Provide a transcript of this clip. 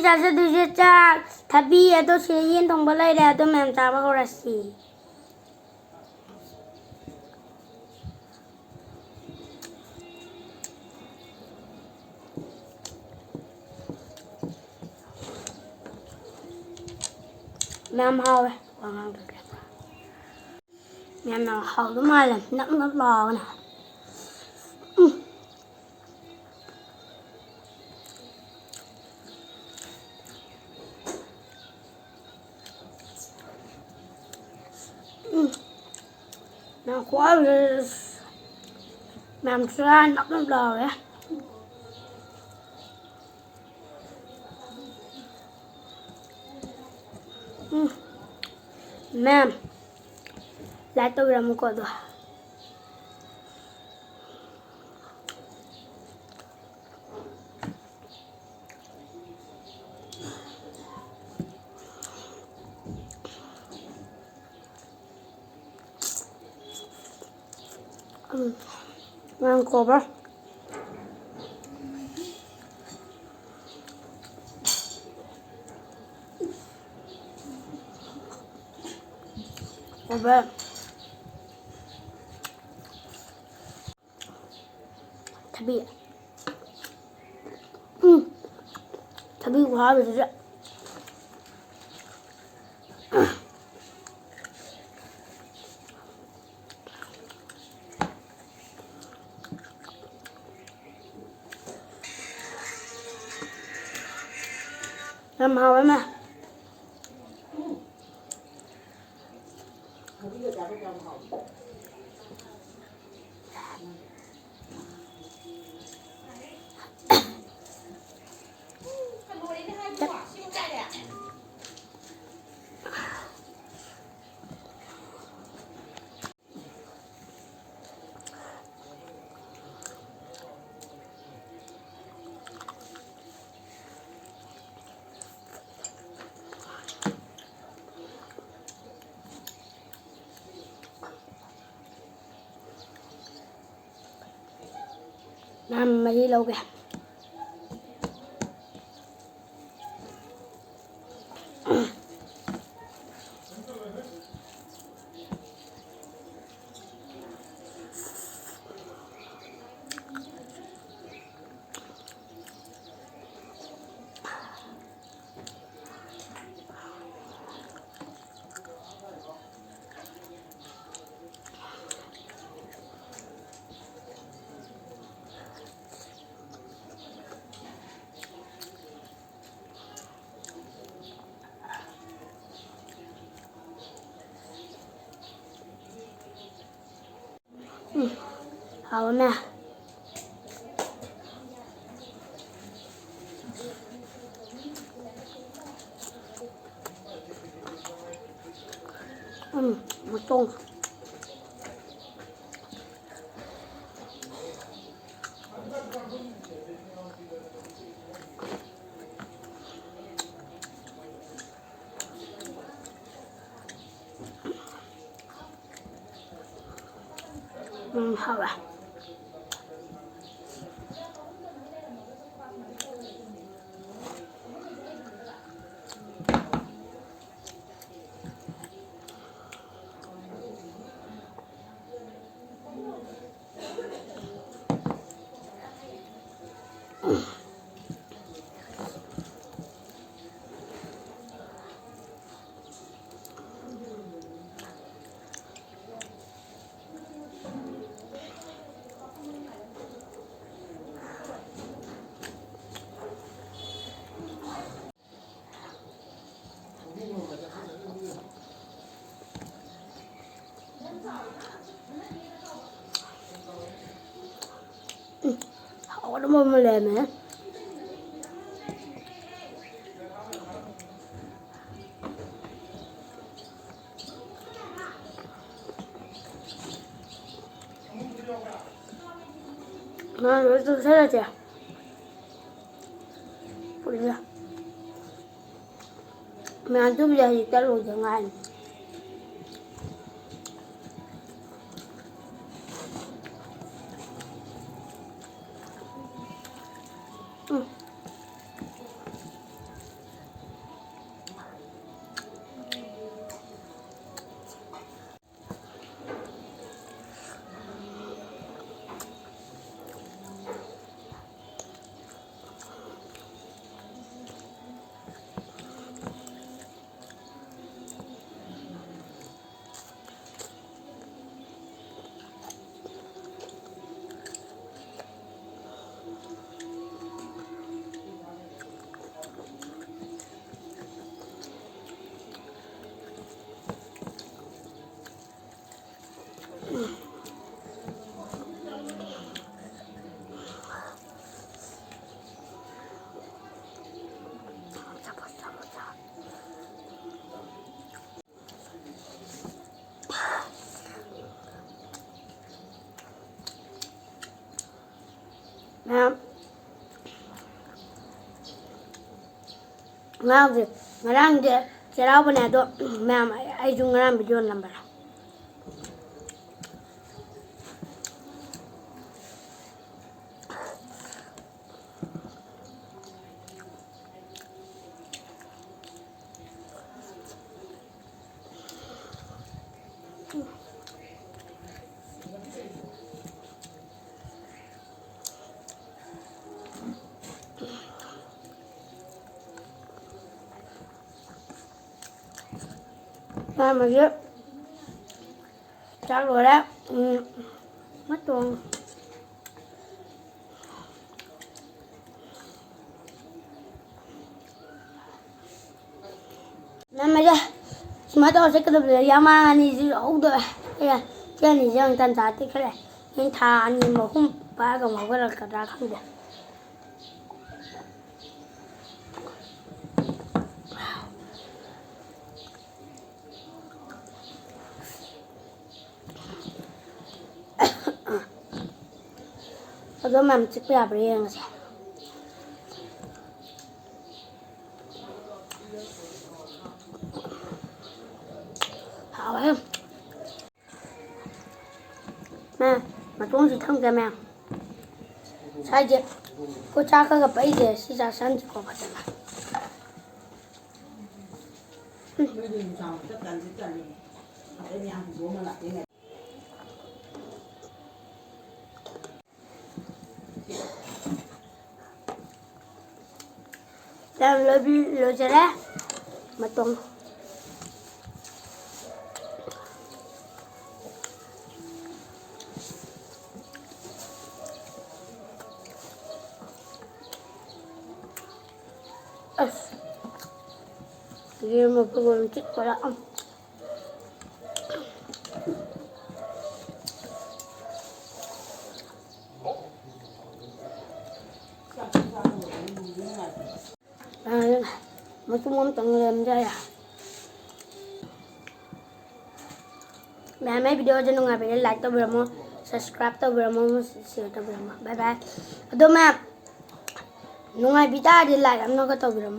ꯆꯥꯖꯗꯣꯏꯁꯦ ꯊꯕꯤ ꯑꯗꯣ ꯁꯤ ꯌꯦꯟ ꯊꯣꯡꯕ ꯂꯩꯔꯦ ꯑꯗꯣ ꯃꯌꯥꯝ ꯆꯥꯕ ꯍꯧꯔꯁꯤ ꯃꯌꯥꯝ ꯍꯥꯎꯋꯦ ꯌꯥꯝꯅ ꯍꯥꯎꯗꯧ ꯃꯥꯜꯂꯦ ꯅꯞ ꯅꯞ ꯂꯥꯎꯔꯒꯅꯦ ꯃꯌꯥꯝ ꯈ꯭ꯋꯥꯏ ꯃꯌꯥꯝ ꯆꯥ ꯅꯞ ꯅꯞ ꯂꯥꯎꯔꯦ ꯃꯦꯝ ꯂꯥꯏꯛ ꯇꯧꯕꯤꯔꯝꯃꯨꯀꯣ ꯑꯗꯣ Ngon cổ bơ cổ bơ Tabi Tabi quá rồi đấy Làm hào ấy mà làm mấy lâu kìa hào nè một tôm hào à họ nó mồm lèm hả nó tôi thấy là chè bây giờ mẹ ăn trước bây giờ thì ta luôn chẳng ai Mẹ ngang gì ngang gì chỉ đâu bên này tôi mẹ ai dùng ngang bị chôn làm vậy mà chứ chắc rồi đấy mất tuồng nên mà chứ mà tôi sẽ cứ được làm mà anh đi đâu được cái này chẳng tan trả thì cái này nhưng thà anh mà không ba cái mà cái là cả ra không được rồi mà chỉ phải làm riêng rồi hảo không mà tôi chỉ thông cái mèo sai chứ cô cha cái bẫy gì xí ra sân chỉ có phải là làm lời chơi đấy mà tung Ghi một cái con chích vào đó mà chúng muốn tặng làm đây à mấy video cho nó phải like tao video subscribe tao video share tao video bye bye đó mà nó ngay bị ta đi like nó có tao video